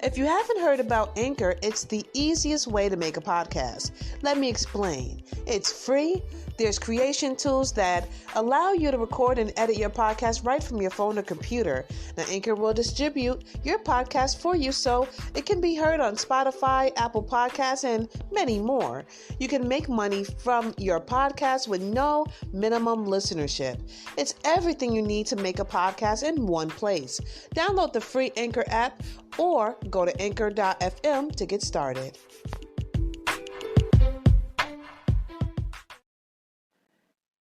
If you haven't heard about Anchor, it's the easiest way to make a podcast. Let me explain. It's free. There's creation tools that allow you to record and edit your podcast right from your phone or computer. Now, Anchor will distribute your podcast for you so it can be heard on Spotify, Apple Podcasts, and many more. You can make money from your podcast with no minimum listenership. It's everything you need to make a podcast in one place. Download the free Anchor app or go to anchor.fm to get started.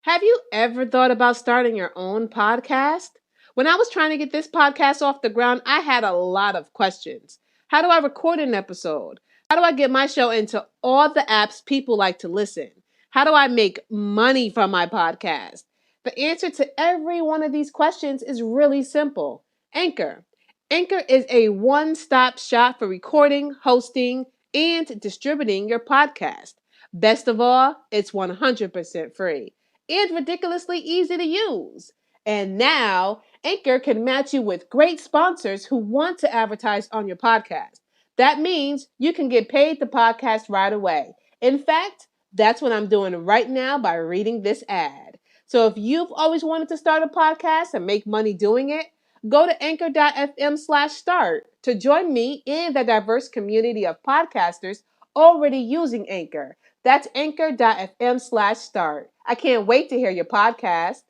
Have you ever thought about starting your own podcast? When I was trying to get this podcast off the ground, I had a lot of questions. How do I record an episode? How do I get my show into all the apps people like to listen? How do I make money from my podcast? The answer to every one of these questions is really simple. Anchor. Anchor is a one-stop shop for recording, hosting, and distributing your podcast. Best of all, it's 100% free and ridiculously easy to use. And now, Anchor can match you with great sponsors who want to advertise on your podcast. That means you can get paid to podcast right away. In fact, that's what I'm doing right now by reading this ad. So if you've always wanted to start a podcast and make money doing it, go to anchor.fm/start to join me in the diverse community of podcasters already using Anchor. That's anchor.fm/start. I can't wait to hear your podcast.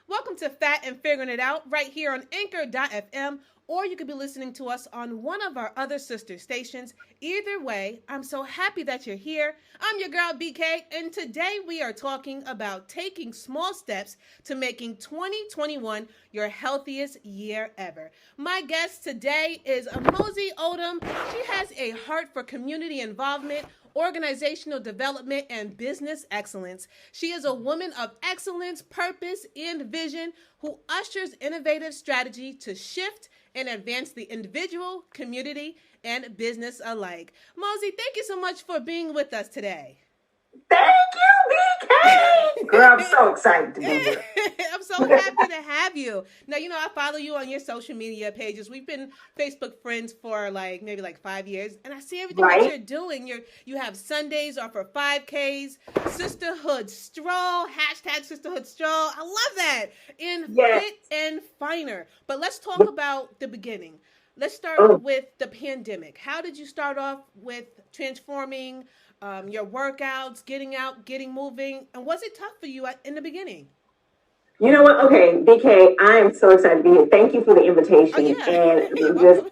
Welcome to Fat and Figuring It Out right here on anchor.fm, or you could be listening to us on one of our other sister stations. Either way, I'm so happy that you're here. I'm your girl BK, and today we are talking about taking small steps to making 2021 your healthiest year ever. My guest today is Mosi Odom. She has a heart for community involvement, organizational development, and business excellence. She is a woman of excellence, purpose, and vision who ushers innovative strategy to shift and advance the individual, community, and business alike. Mosi, thank you so much for being with us today. Thank you, BK. Girl, I'm so excited to be here. I'm so happy to have you. Now, I follow you on your social media pages. We've been Facebook friends for maybe 5 years, and I see everything that you're doing. You have Sundays are for 5Ks, Sisterhood Stroll, # Sisterhood Stroll. I love that. And yes. Fit and Finer. But let's talk about the beginning. Let's start with the pandemic. How did you start off with transforming your workouts, getting out, getting moving? And was it tough for you in the beginning? You know what? Okay, BK, I am so excited to be here. Thank you for the invitation. Oh, yeah. And just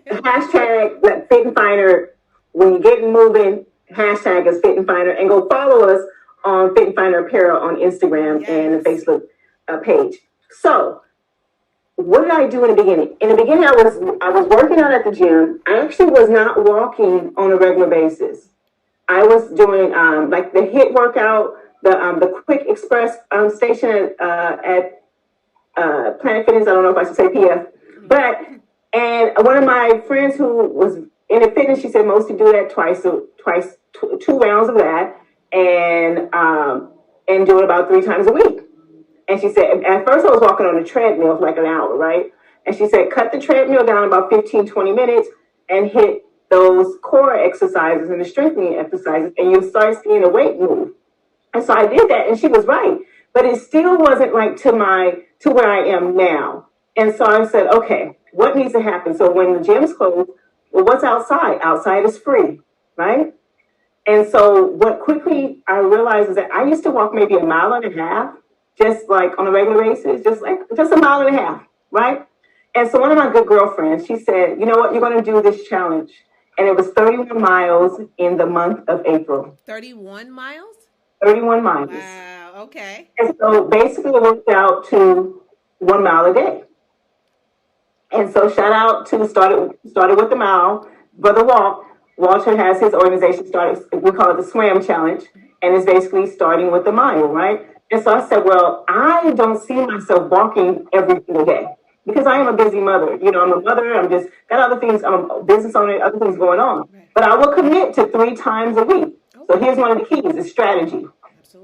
# Fit and Finer. When you're getting moving, hashtag is Fit and Finer. And go follow us on Fit and Finer Apparel on Instagram and the Facebook page. So, what did I do in the beginning? In the beginning, I was working out at the gym. I actually was not walking on a regular basis. I was doing the HIIT workout, the Quick Express station at Planet Fitness. I don't know if I should say PF, and one of my friends who was in the fitness, she said, "Mosi, do that two rounds of that, and do it about 3 times a week." And she said, at first I was walking on a treadmill for an hour, right? And she said, cut the treadmill down about 15, 20 minutes and hit those core exercises and the strengthening exercises, and you'll start seeing the weight move. And so I did that, and she was right. But it still wasn't to where I am now. And so I said, okay, what needs to happen? So when the gym's closed, well, what's outside? Outside is free, right? And so what quickly I realized is that I used to walk maybe 1.5 miles, just on a regular basis, just 1.5 miles, right? And so one of my good girlfriends, she said, you know what, you're going to do this challenge. And it was 31 miles in the month of April. 31 miles? 31 miles. Wow, okay. And so basically it worked out to 1 mile a day. And so shout out to started with the mile. Brother Walter has his organization we call it the Swam Challenge. And it's basically starting with the mile, right? And so I said, well, I don't see myself walking every single day because I am a busy mother. I'm a mother. I'm just got other things. I'm a business owner, other things going on. Right. But I will commit to 3 times a week. So here's one of the keys is strategy,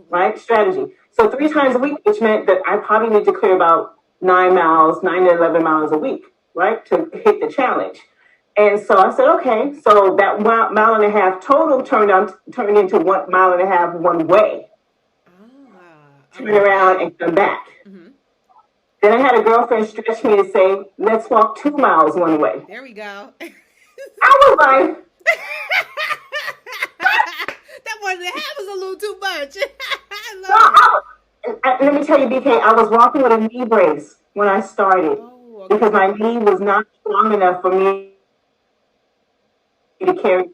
right? Strategy. So 3 times a week, which meant that I probably need to clear about 9 to 11 miles a week, right? To hit the challenge. And so I said, okay. So that mile and a half total turned into 1 mile and a half one way. Turn around and come back. Mm-hmm. Then I had a girlfriend stretch me to say, let's walk 2 miles one way. There we go. I was like, that 1.5 was a little too much. I love it. Let me tell you, BK, I was walking with a knee brace when I started because my knee was not strong enough for me to carry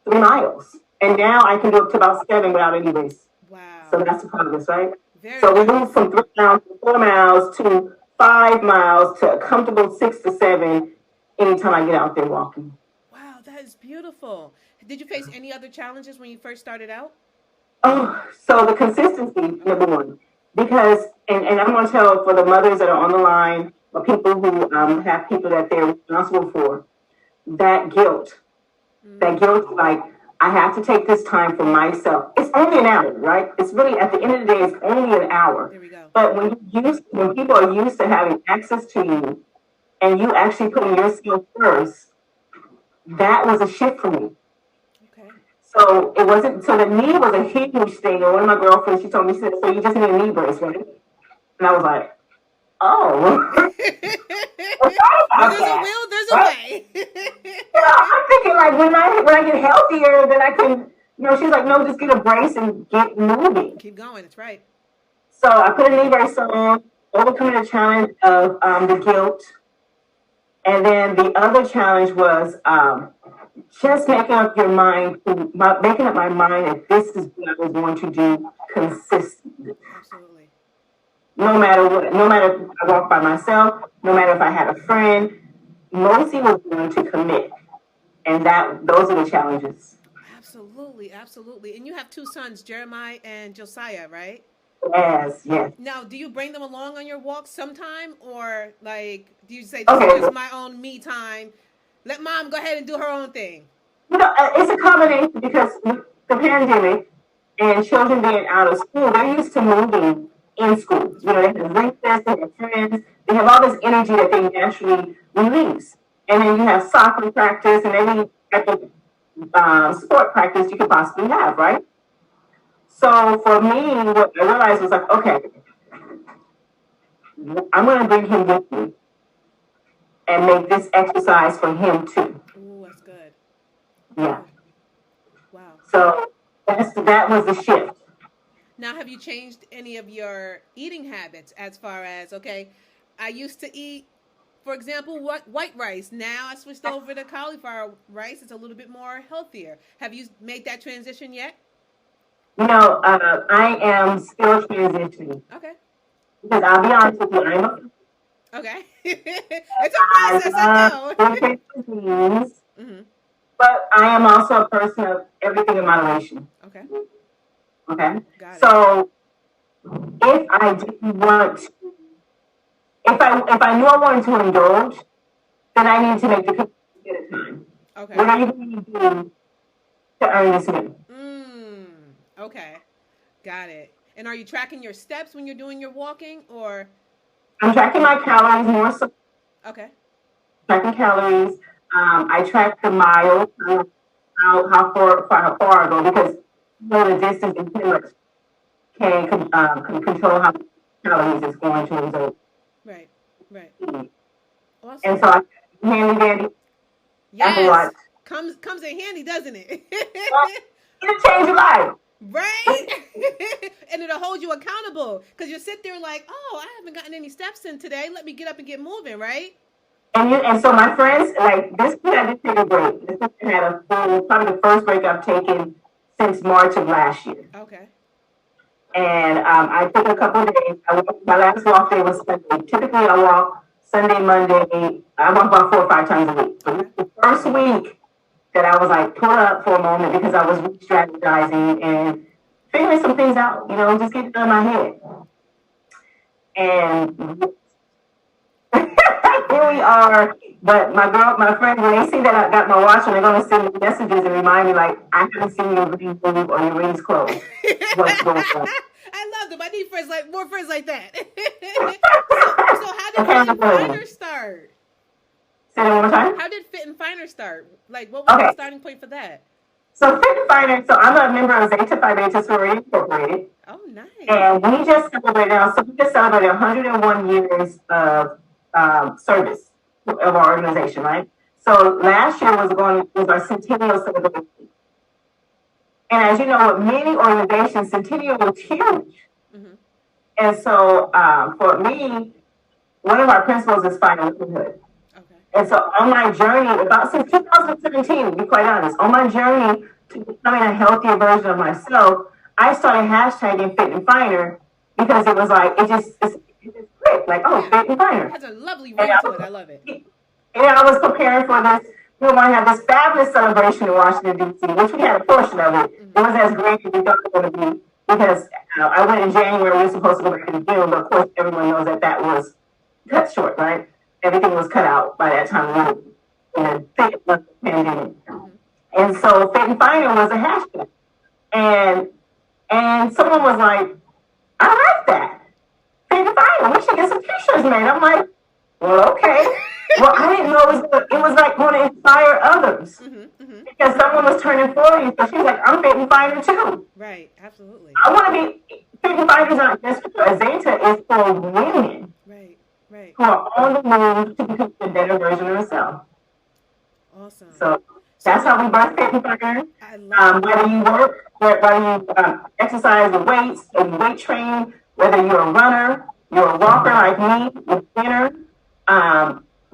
3 miles. And now I can do up to about 7 without any brace. Wow. So that's the progress, right? So we moved from 3 miles to 4 miles to 5 miles to a comfortable 6 to 7 anytime I get out there walking. Wow, that is beautiful. Did you face any other challenges when you first started out? Oh, so the consistency, number one. Because, and I'm going to tell for the mothers that are on the line, or people who have people that they're responsible for, that guilt, like, I have to take this time for myself. It's only an hour, right? It's really, at the end of the day, it's only an hour. There we go. But when people are used to having access to you and you actually putting yourself first, that was a shift for me. Okay. So it wasn't, so the knee was a huge thing. And one of my girlfriends, she told me, she said, so you just need a knee brace, right? And I was like, oh. There's a will, there's a way. I'm thinking like when I get healthier, then I can, she's like, no, just get a brace and get moving. Keep going, that's right. So I put a knee brace on, overcoming the challenge of the guilt. And then the other challenge was just making up my mind that this is what I was going to do consistently. Absolutely. No matter what, no matter if I walked by myself, no matter if I had a friend, Mosi was going to commit. And those are the challenges. Absolutely, absolutely. And you have 2 sons, Jeremiah and Josiah, right? Yes. Now, do you bring them along on your walks sometime? Or, like, do you say, this is my own me time? Let mom go ahead and do her own thing. It's a combination because with the pandemic and children being out of school, they're used to moving in school. They have recess, they have friends, they have all this energy that they naturally release. And then you have soccer practice and any type of sport practice you could possibly have, right? So for me, what I realized was like, okay, I'm going to bring him with me and make this exercise for him too. Ooh, that's good. Yeah. Wow. So that was the shift. Now, have you changed any of your eating habits as far as, okay, I used to eat, for example, white rice. Now I switched over to cauliflower rice. It's a little bit more healthier. Have you made that transition yet? No, I am still transitioning. Okay. Because I'll be honest with you, okay. It's a process, I know. Mm-hmm. But I am also a person of everything in moderation. Okay. Okay. So if I didn't want to, if I knew I wanted to indulge, then I need to make the commitment at a time. Okay. What are you going to do to earn this money? Okay. Got it. And are you tracking your steps when you're doing your walking, or? I'm tracking my calories more so. Okay. Tracking calories. I track the miles, how far I go, because the distance and pretty much can control how many calories it's going to absorb. Right. Awesome. And so I handy dandy. Yes. Comes in handy, doesn't it? It'll change your life. Right? And it'll hold you accountable because you sit there like, oh, I haven't gotten any steps in today. Let me get up and get moving, right? And so my friends, like, this week I did take a break. This week I had probably the first break I've taken since March of last year. Okay. And I took a couple of days. My last walk day was Sunday. Typically I walk Sunday, Monday. I walk about 4 or 5 times a week. So the first week that I was like pull up for a moment because I was re-strategizing and figuring some things out, just getting it out of my head. And here we are. But my friend, when they see that I got my watch, and they're going to send me messages and remind me, like, I haven't seen your rings move or your rings closed. What's going on? I love them. I need more friends like that. So how did you find your start? Say it one more time. How did Fit and Finer start? Like, what was the starting point for that? So Fit and Finer, so I'm a member of Zeta Phi Beta Sorority Incorporated. Oh, nice. And we just celebrated 101 years of service of our organization, right? So last year was our centennial celebration. And as you know, with many organizations, centennial was huge. Mm-hmm. And so for me, one of our principles is find livelihood. Okay. And so on my journey, about since 2017, to be quite honest, on my journey to becoming a healthier version of myself, I started hashtagging Fit and Finer because it was like, it just clicked, like, oh, Fit and Finer. It has a lovely ring to it. I love it. And I was preparing for this. We were going to have this fabulous celebration in Washington, D.C., which we had a portion of it. Mm-hmm. It wasn't as great as we thought it was going to be because I went in January. We were supposed to go back in June, but of course, everyone knows that was cut short, right? Everything was cut out by that time. We were in the thick of the pandemic. Mm-hmm. And so Fit and Finer was a hashtag. And someone was like, I like that. Fit and Finer, we should get some t-shirts made. I'm like, well, okay. Well, I didn't know it was like going to inspire others. Mm-hmm, mm-hmm. Because someone was turning 40, so she was like, I'm Fit and Finer too. Right, absolutely. I want to be, Fit and Finer is not just for Zeta, is for women. Right. Who are on the move to become a better version of themselves. Awesome. So that's how we birth Fit and Finer. Whether you work, whether you exercise with weights, or you weight train, whether you're a runner, you're a walker like me, you're a spinner,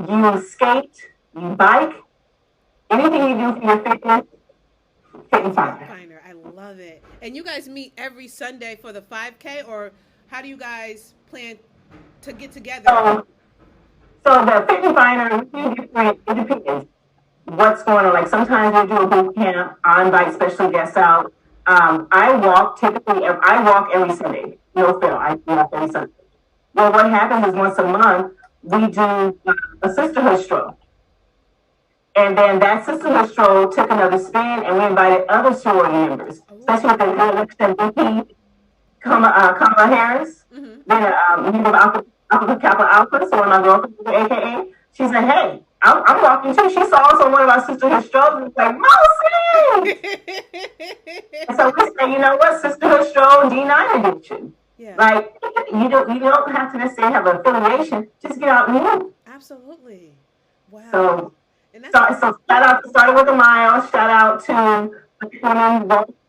you skate, you bike, anything you do for your fitness, Fit and Finer. I love it. And you guys meet every Sunday for the 5K, or how do you guys plan to get together? So the Fit and Finer, it depends what's going on. Like sometimes we do a boot camp. I invite special guests out. I walk every Sunday. No fail. I walk every Sunday. Well, what happens is once a month, we do a sisterhood stroll. And then that sisterhood stroll took another spin, and we invited other sorority members, especially with the election VP, Kamala Harris, mm-hmm. Then a member of Alpha Kappa Alpha, so one of my girlfriends, AKA, she said, hey, I'm walking too. She saw us on one of our sisterhood strolls and was like, Mosi! And so we say, you know what, sisterhood stroll D9 edition. Yeah. Like, you don't have to necessarily have an affiliation. Just get out and move. Absolutely. Wow. So shout out to Started With a Mile. Shout out to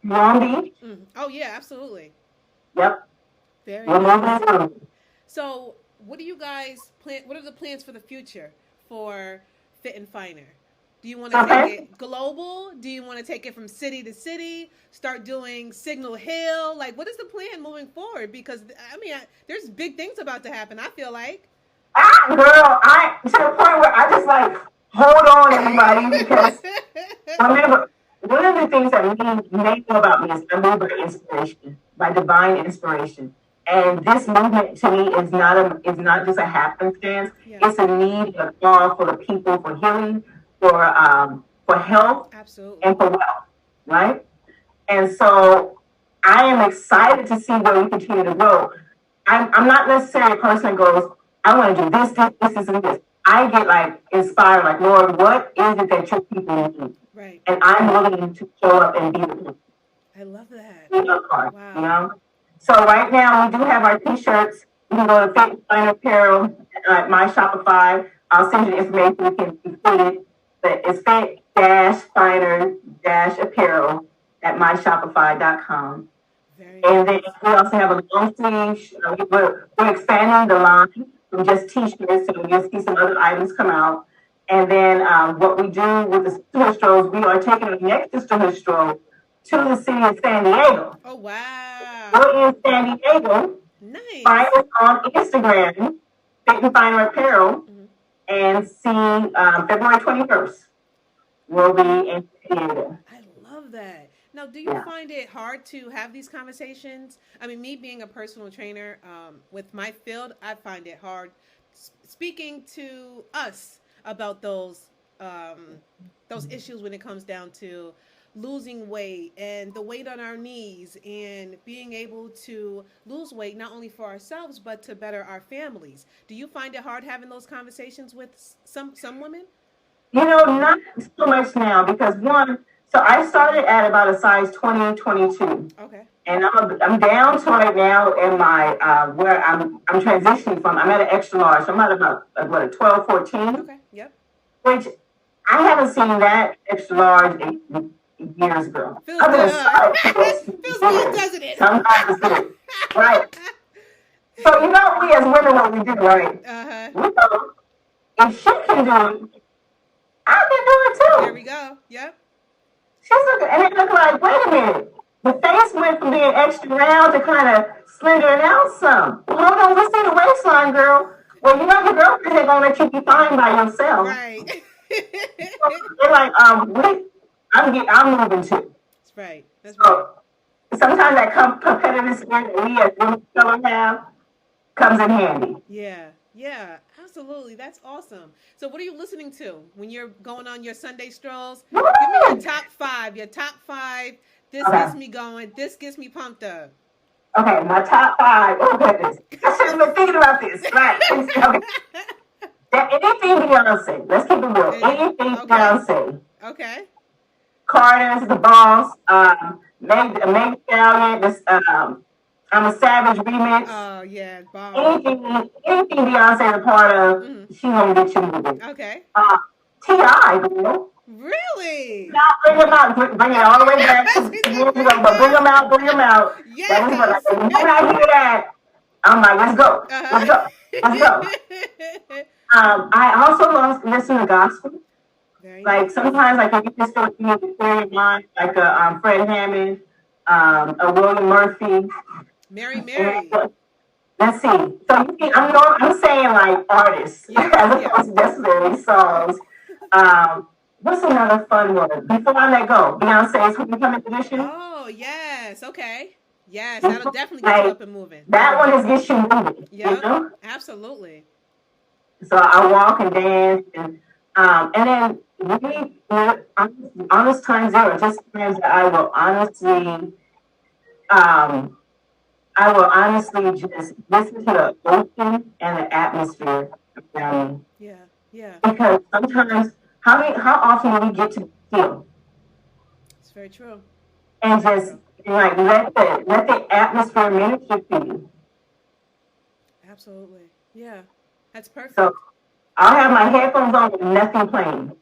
Long Beach. Mm. Oh, yeah, absolutely. Yep. Very nice. So what do you guys plan? What are the plans for the future for Fit and Finer? Do you want to take it global? Do you want to take it from city to city? Start doing Signal Hill? Like, what is the plan moving forward? Because, there's big things about to happen, I feel like. Girl, to the point where I just like, hold on, everybody, because remember, one of the things that you may know about me is I move by inspiration, by divine inspiration. And this movement to me is not just a happenstance. Yeah. It's a need, a call for the people, for healing, for health, absolutely, and for wealth, right? And so I am excited to see where we continue to grow. I'm not necessarily a person that goes, I want to do this, and this. I get like inspired, like, Lord, what is it that your people need? Right. And I'm willing to show up and be the people. I love that. Wow. You know? So right now we do have our t-shirts. You can go to Fit and Finer Apparel at my Shopify. I'll send you the information. You can include it. But it's fit-finer-apparel at myshopify.com. And then we also have a long sleeve. We're expanding the line from just t-shirts, so you'll see some other items come out. And then what we do with the sisterhood strolls, we are taking the next sisterhood stroll to the city of San Diego. Oh, wow. We're in San Diego. Nice. Find us on Instagram, Fit and Finer Apparel, mm-hmm. and see February 21st. We'll be in San Diego. I love that. Now, do you find it hard to have these conversations? I mean, me being a personal trainer with my field, I find it hard speaking to us about those issues when it comes down to losing weight and the weight on our knees and being able to lose weight not only for ourselves but to better our families. Do you find it hard having those conversations with some women? Not so much now because so I started at about a size 20, 22. Okay. And I'm down to right now in my where I'm transitioning from. I'm at an extra large. I'm at about a 12, 14. Okay. Yep. Which I haven't seen that extra large in years ago. Feels good. Feels good, doesn't it? Sometimes it's good. Right. So we as women, what we do, right? We know if she can do it, I can do it too. There we go. Yep. She's looking, and it looked like, wait a minute. The face went from being extra round to kind of slendering out some. Hold on, let's see the waistline, girl. Well, your girlfriend ain't gonna let you be fine by yourself. Right. They're like, I'm moving too. That's right. That's right. Sometimes that competitive spirit that we as women fellows have comes in handy. Yeah. Yeah, absolutely. That's awesome. So what are you listening to when you're going on your Sunday strolls? Woo! Give me your top five. This gets me going. This gets me pumped up. Okay, my top five. Oh, goodness. I should have been thinking about this. Right. Okay. Anything Beyonce. Let's keep it real. Anything Beyonce. Okay. Carter's, The Boss, Meg Stallion, I'm a Savage remix. Oh, yeah. Bomb. Anything Beyonce is a part of, she's going to get you moving. Okay. T.I., girl. Really? Now bring them out. Bring it all the way back to years ago, but bring them out. Yes. That was what when I hear that, I'm like, let's go. Let's go. I also listen to gospel. Like sometimes, like if you just feel like you need to clear your mind, like a Fred Hammond, a William Murphy. Mary. Let's see. So I'm saying like artists as opposed to necessarily songs. What's another fun one? Before I let go, Beyonce's Homecoming Edition. Oh yes, okay, yes, that'll definitely get you up and moving. That one is gets you moving. Yeah, absolutely. So I walk and dance and then really honest times there are just times that I will honestly just listen to the ocean and the atmosphere around me. Yeah. Because sometimes, how often do we get to feel? It's very true. And just like let the atmosphere minister to you. Absolutely. Yeah. That's perfect. So I'll have my headphones on with nothing playing.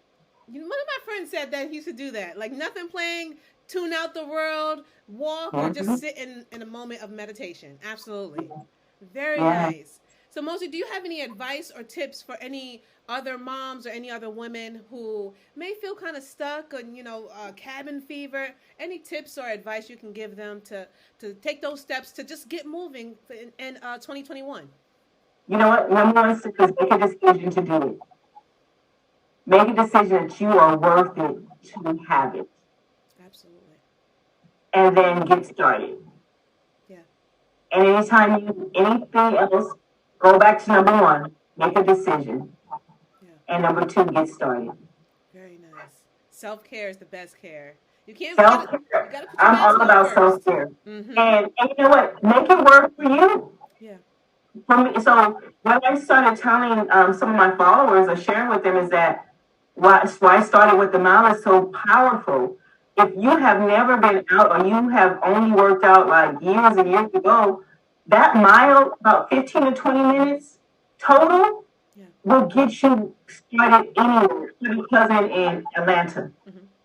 One of my friends said that he used to do that. Like nothing playing, tune out the world, walk, or just sit in a moment of meditation. Absolutely. Very nice. So Mosi, do you have any advice or tips for any other moms or any other women who may feel kind of stuck on, cabin fever? Any tips or advice you can give them to take those steps to just get moving in 2021? You know what? Number one is make a decision to do it. Make a decision that you are worth it to have it. Absolutely. And then get started. Yeah. And anything else, go back to number one, make a decision. Yeah. And number two, get started. Very nice. Self-care is the best care. You can't. Self-care. I'm all about self-care. Mm-hmm. And you know what? Make it work for you. Yeah. For me, so what I started telling some of my followers or sharing with them is that why I started with the mile is so powerful. If you have never been out or you have only worked out like years and years ago, that mile, about 15 to 20 minutes total, will get you started anywhere. My cousin in Atlanta,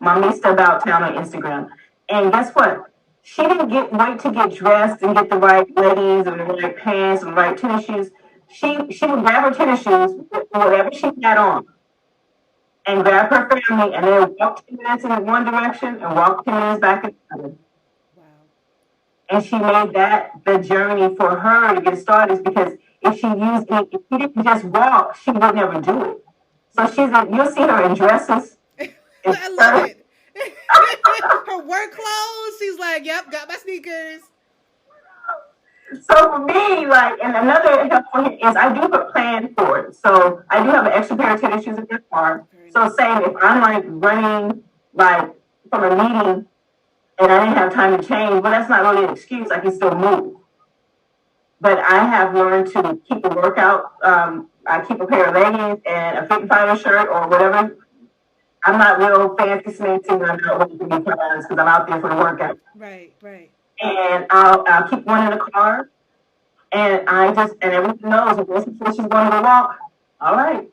Mamista About Town on Instagram. And guess what? She didn't wait to get dressed and get the right leggings and the right pants and the right tennis shoes. She would grab her tennis shoes, whatever she had on, and grab her family and then walk 10 minutes in one direction and walk 10 minutes back in the other. Wow. And she made that the journey for her to get started because if she didn't just walk, she would never do it. So you'll see her in dresses. I love it. Her work clothes, she's like, yep, got my sneakers. So for me, and another helpful hint is I do have a plan for it. So I do have an extra pair of tennis shoes in my car. So saying if I'm running from a meeting and I didn't have time to change, well, that's not really an excuse. I can still move. But I have learned to keep a workout. I keep a pair of leggings and a fit and fighter shirt or whatever I'm not real fancy smancy, and I'm not ready to be because I'm out there for the workout. Right. And I'll keep one in the car, and everyone knows if she's going to go walk. All right.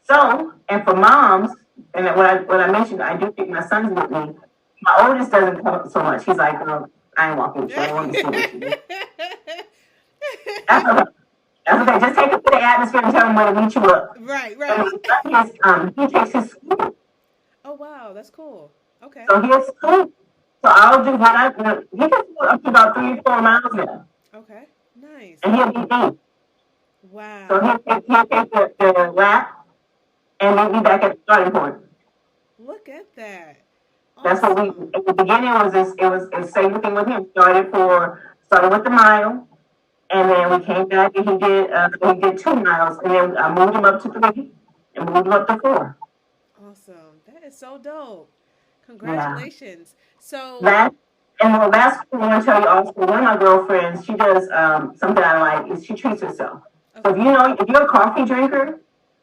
So, and for moms, and when I mentioned, I do think my son's with me. My oldest doesn't come up so much. He's like, I ain't walking with you. I don't want to see what you do. That's okay. That's okay. Just take it to the atmosphere and tell him where to meet you up. Right. He takes his scoop. Oh, wow. That's cool. Okay. So he has scoop. So I'll do he can do up to about 3 or 4 miles now. Okay. Nice. And he'll be deep. Wow. So he'll take the lap and meet me back at the starting point. Look at that. That's what we, in the beginning, it was the same thing with him. Started with the mile, and then we came back and he did 2 miles, and then I moved him up to 3 and moved him up to 4. Awesome. That is so dope. Congratulations. Yeah. So last thing I want to tell you also, one of my girlfriends, she does something I like is she treats herself. Okay. So if you're a coffee drinker,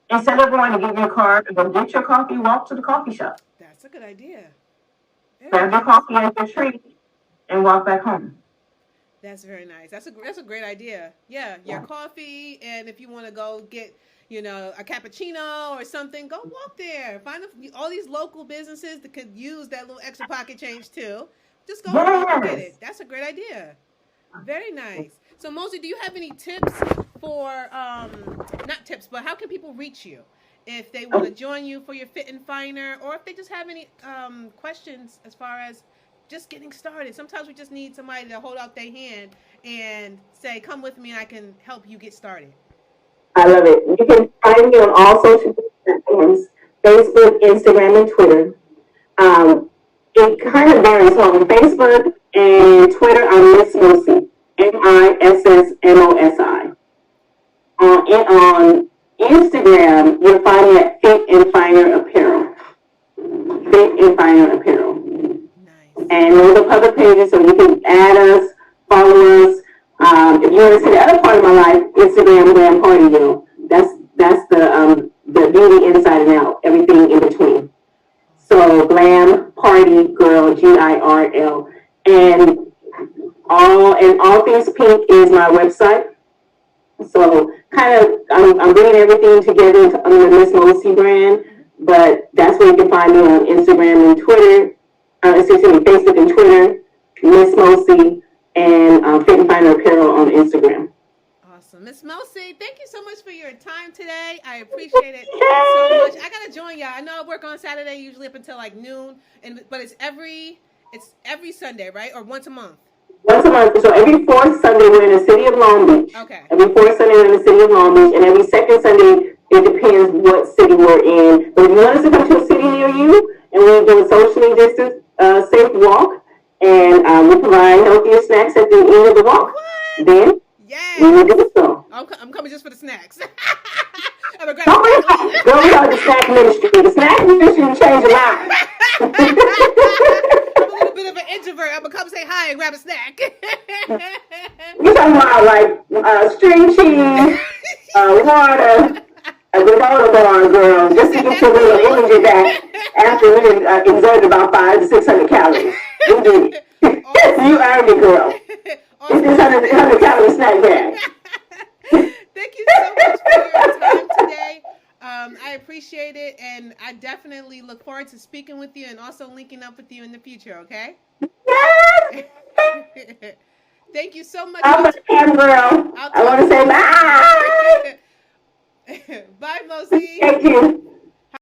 instead of going to get your car to go get your coffee, walk to the coffee shop. That's a good idea. Grab your coffee and your treat and walk back home. That's very nice. That's a great idea. Yeah, your coffee, and if you want to go get, a cappuccino or something, go walk there. Find all these local businesses that could use that little extra pocket change too. Just go walk and get it. That's a great idea. Very nice. So Mosi, do you have any tips for not tips, but how can people reach you if they want to join you for your Fit and Finer, or if they just have any questions as far as just getting started? Sometimes we just need somebody to hold out their hand and say, come with me, I can help you get started. I love it. You can find me on all social platforms, Facebook, Instagram, and Twitter. It kind of varies. So on Facebook and Twitter, I'm Miss Mosi, MISSMOSI. On Instagram, you'll find me at Fit and Finer Apparel. Fit and Finer Apparel. Nice. And those are public pages, so you can add us, follow us. If you want to see the other part of my life, Instagram, Glam Party Girl. That's the beauty inside and out, everything in between. So Glam Party Girl, GIRL, and all things pink is my website. So I'm bringing everything together under the Miss Mosi brand, but that's where you can find me on Instagram and Twitter. Facebook and Twitter, Miss Mosi, and Fit and Finer Apparel on Instagram. Awesome. Miss Mosi, thank you so much for your time today. I appreciate it so much. I got to join y'all. I know I work on Saturday, usually up until like noon, but it's every Sunday, right? Or once a month? Once a month. So every 4th Sunday, we're in the city of Long Beach. Okay. Every 4th Sunday, we're in the city of Long Beach. And every 2nd Sunday, it depends what city we're in. But if you want us to come to a city near you, and we do a socially distanced, safe walk, and we provide healthiest snacks at the end of the walk, then we will do so. I'm coming just for the snacks. Don't be the snack ministry. The snack ministry will change a lot. I'm a little bit of an introvert. I'm going to come say hi and grab a snack. You're talking about like string cheese, water, a granola bar, girl, just to get your little energy back after we exerted about 500 to 600 calories. You do it. Awesome. You earned it, girl. Awesome. It's this 100 calorie snack bag. Thank you so much for your time today. I appreciate it, and I definitely look forward to speaking with you and also linking up with you in the future, okay? Yes! Thank you so much. I'm a girl. I want to say bye. Bye, Mosi. Thank you.